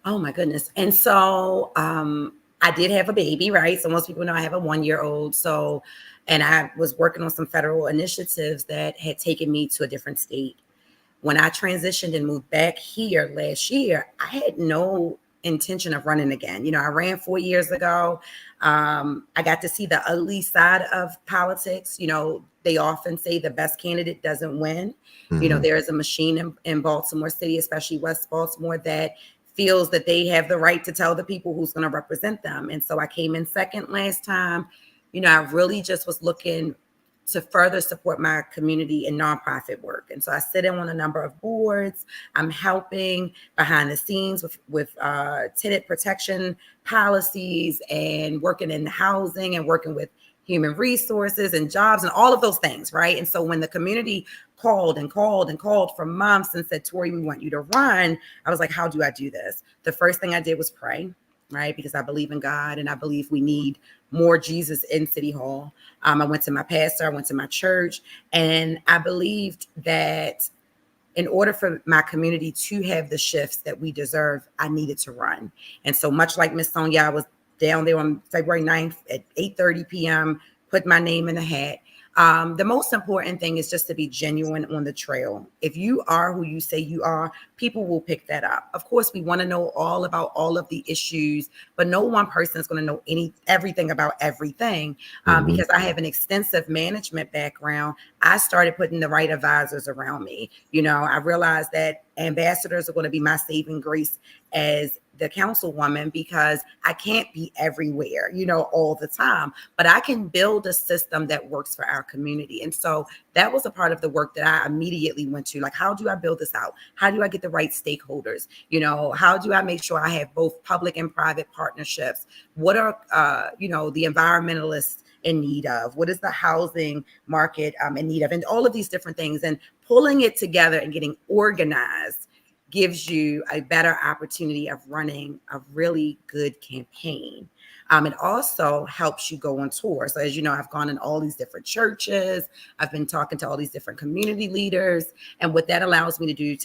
Oh my goodness. And so I did have a baby, right? So most people know I have a 1-year-old. So, and I was working on some federal initiatives that had taken me to a different state. When I transitioned and moved back here last year, I had no intention of running again. You know, I ran 4 years ago. I got to see the ugly side of politics. You know, they often say the best candidate doesn't win. You know, there is a machine in Baltimore City, especially West Baltimore, that feels that they have the right to tell the people who's going to represent them. And so I came in second last time. You know, I really just was looking to further support my community in nonprofit work. And so I sit in on a number of boards. I'm helping behind the scenes with tenant protection policies and working in housing and working with human resources and jobs and all of those things, right? And so when the community called for months and said, Tori, we want you to run, I was like, how do I do this? The first thing I did was pray, right? Because I believe in God and I believe we need more Jesus in City Hall. I went to my pastor, I went to my church, and I believed that in order for my community to have the shifts that we deserve, I needed to run. And so much like Miss Sonia, I was down there on February 9th at 8:30 p.m., put my name in the hat. The most important thing is just to be genuine on the trail. If you are who you say you are, people will pick that up. Of course, we want to know all about all of the issues, but no one person is going to know everything about everything. Because I have an extensive management background, I started putting the right advisors around me. You know, I realized that ambassadors are going to be my saving grace as the councilwoman, because I can't be everywhere, you know, all the time, but I can build a system that works for our community. And so that was a part of the work that I immediately went to, like, how do I build this out? How do I get the right stakeholders? You know, how do I make sure I have both public and private partnerships? What are, you know, the environmentalists in need of? What is the housing market in need of? And all of these different things, and pulling it together and getting organized gives you a better opportunity of running a really good campaign. It also helps you go on tour. So as you know, I've gone in all these different churches. I've been talking to all these different community leaders. And what that allows me to do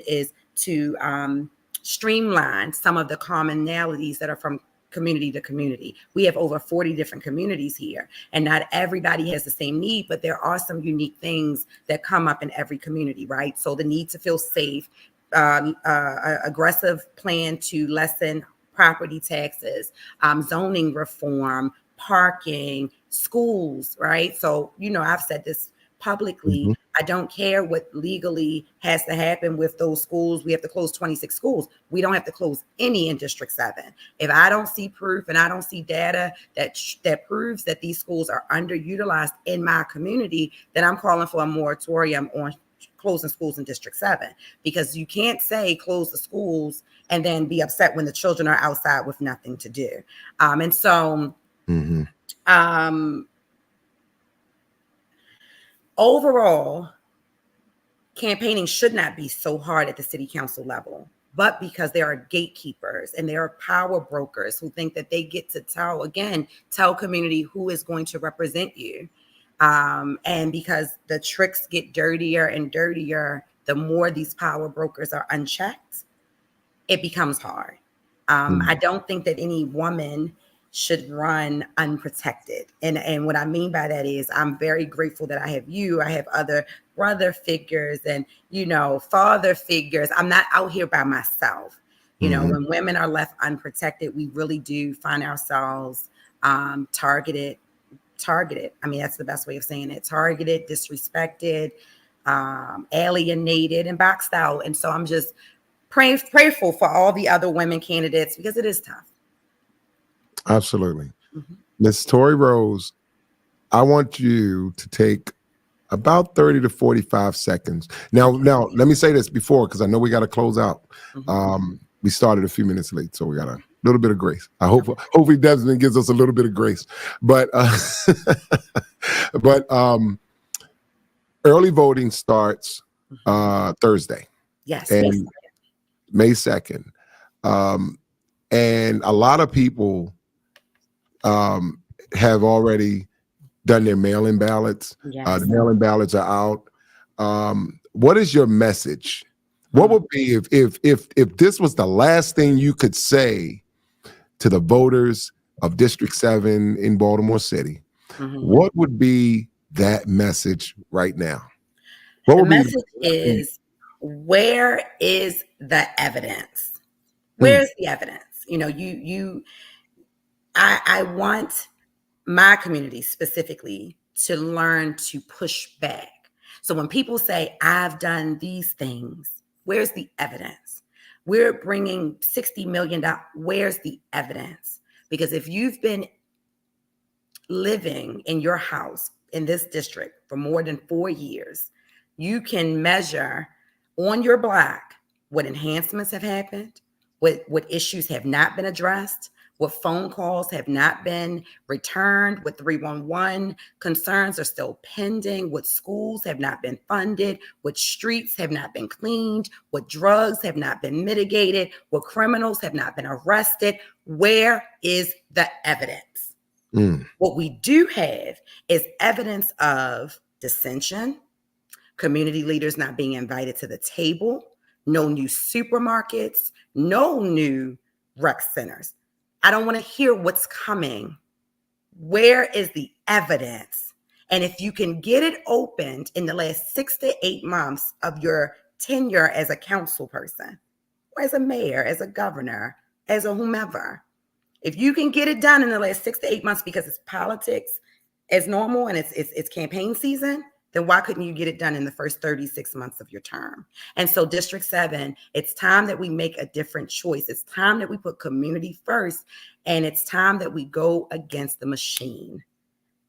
is to streamline some of the commonalities that are from community to community. We have over 40 different communities here, and not everybody has the same need, but there are some unique things that come up in every community, right? So the need to feel safe, aggressive plan to lessen property taxes, zoning reform, parking, schools, right? So, you know, I've said this publicly. I don't care what legally has to happen with those schools. We have to close 26 schools. We don't have to close any in District 7. If I don't see proof and I don't see data that proves that these schools are underutilized in my community, then I'm calling for a moratorium on closing schools in District 7, because you can't say close the schools and then be upset when the children are outside with nothing to do. And so overall, campaigning should not be so hard at the city council level, but because there are gatekeepers and there are power brokers who think that they get to tell community who is going to represent you. And because the tricks get dirtier and dirtier, the more these power brokers are unchecked, it becomes hard. I don't think that any woman should run unprotected. And what I mean by that is, I'm very grateful that I have you. I have other brother figures and, you know, father figures. I'm not out here by myself. You know, when women are left unprotected, we really do find ourselves targeted. I mean, that's the best way of saying it. Targeted, disrespected, alienated, and boxed out. And so I'm just prayerful for all the other women candidates, because it is tough. Absolutely. Miss Tori Rose, I want you to take about 30 to 45 seconds. Now, let me say this before, because I know we got to close out. We started a few minutes late, so we got a little bit of grace. Hopefully Desmond gives us a little bit of grace. But early voting starts Thursday, Yes. and May 2nd. And a lot of people have already done their mail-in ballots. Yes. The mail-in ballots are out. What is your message? What would be if this was the last thing you could say to the voters of District 7 in Baltimore City? What would be that message right now? What The would be message is, where is the evidence? Where's the evidence? You know, I want my community specifically to learn to push back. So when people say, I've done these things, where's the evidence? We're bringing $60 million. Where's the evidence? Because if you've been living in your house in this district for more than 4 years, you can measure on your block what enhancements have happened, what issues have not been addressed, what phone calls have not been returned, what 311 concerns are still pending, what schools have not been funded, what streets have not been cleaned, what drugs have not been mitigated, what criminals have not been arrested. Where is the evidence? What we do have is evidence of dissension, community leaders not being invited to the table, no new supermarkets, no new rec centers. I don't want to hear what's coming. Where is the evidence? And if you can get it opened in the last 6 to 8 months of your tenure as a council person, or as a mayor, as a governor, as a whomever, if you can get it done in the last 6 to 8 months because it's politics as normal and it's campaign season, then why couldn't you get it done in the first 36 months of your term? And so District 7, it's time that we make a different choice. It's time that we put community first, and it's time that we go against the machine.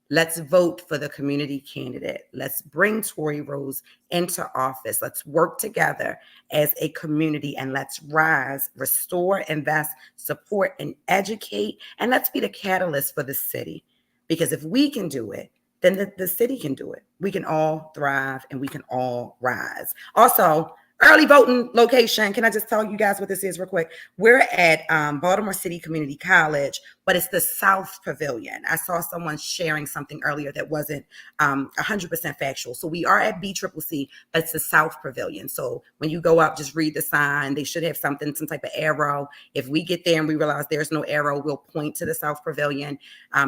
Let's vote for the community candidate. Let's bring Tori Rose into office. Let's work together as a community, and let's rise, restore, invest, support, and educate. And let's be the catalyst for the city. Because if we can do it, then the city can do it. We can all thrive and we can all rise. Also, early voting location. Can I just tell you guys what this is real quick? We're at Baltimore City Community College, but it's the South Pavilion. I saw someone sharing something earlier that wasn't 100% factual. So we are at BCCC, but it's the South Pavilion. So when you go up, just read the sign. They should have something, some type of arrow. If we get there and we realize there's no arrow, we'll point to the South Pavilion.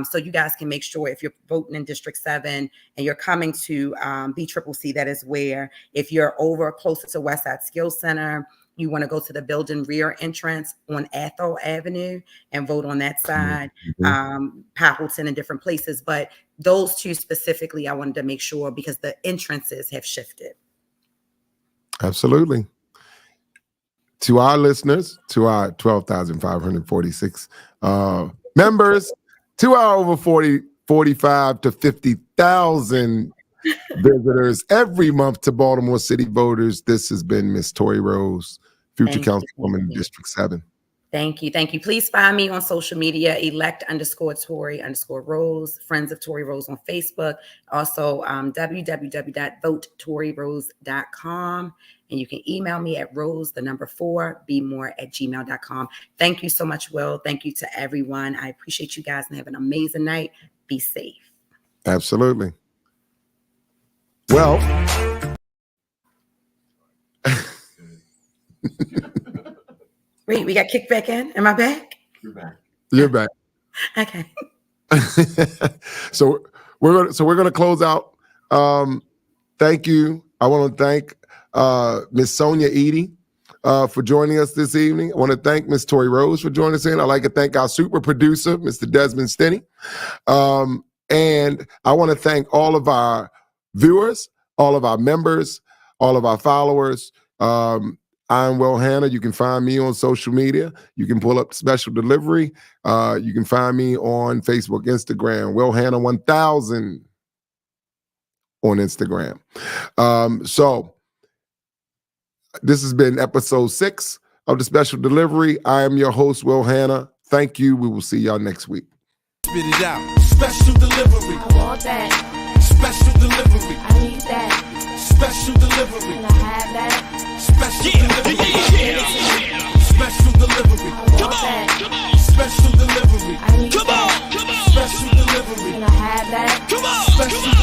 So you guys can make sure if you're voting in District 7 and you're coming to BCCC, that is where. If you're over closer to Westside Skills Center, you want to go to the building rear entrance on Athol Avenue and vote on that side, Poppleton and different places. But those two specifically, I wanted to make sure because the entrances have shifted. Absolutely. To our listeners, to our 12,546 members, to our over 45 to 50,000 visitors every month to Baltimore City voters, this has been Miss Tori Rose, future councilwoman in District 7. Thank you. Thank you. Please find me on social media, elect_Tori_Rose, Friends of Tori Rose on Facebook. Also, www.votetoryrose.com. And you can email me at rose4bmore@gmail.com. Thank you so much, Will. Thank you to everyone. I appreciate you guys and have an amazing night. Be safe. Absolutely. Well, Wait, we got kicked back in? Am I back? you're back. Okay. So we're gonna close out. Thank you. I want to thank Miss Sonia Eaddy for joining us this evening. I want to thank Miss Tori Rose for joining us in. I'd like to thank our super producer, Mr. Desmond Stinney. And I want to thank all of our viewers, all of our members, all of our followers. I'm Will Hanna. You can find me on social media. You can pull up Special Delivery. You can find me on Facebook, Instagram, Will Hanna 1000 on Instagram. So this has been episode 6 of the Special Delivery. I am your host, Will Hanna. Thank you. We will see y'all next week. Spit it out. Special delivery. I want that. Special delivery.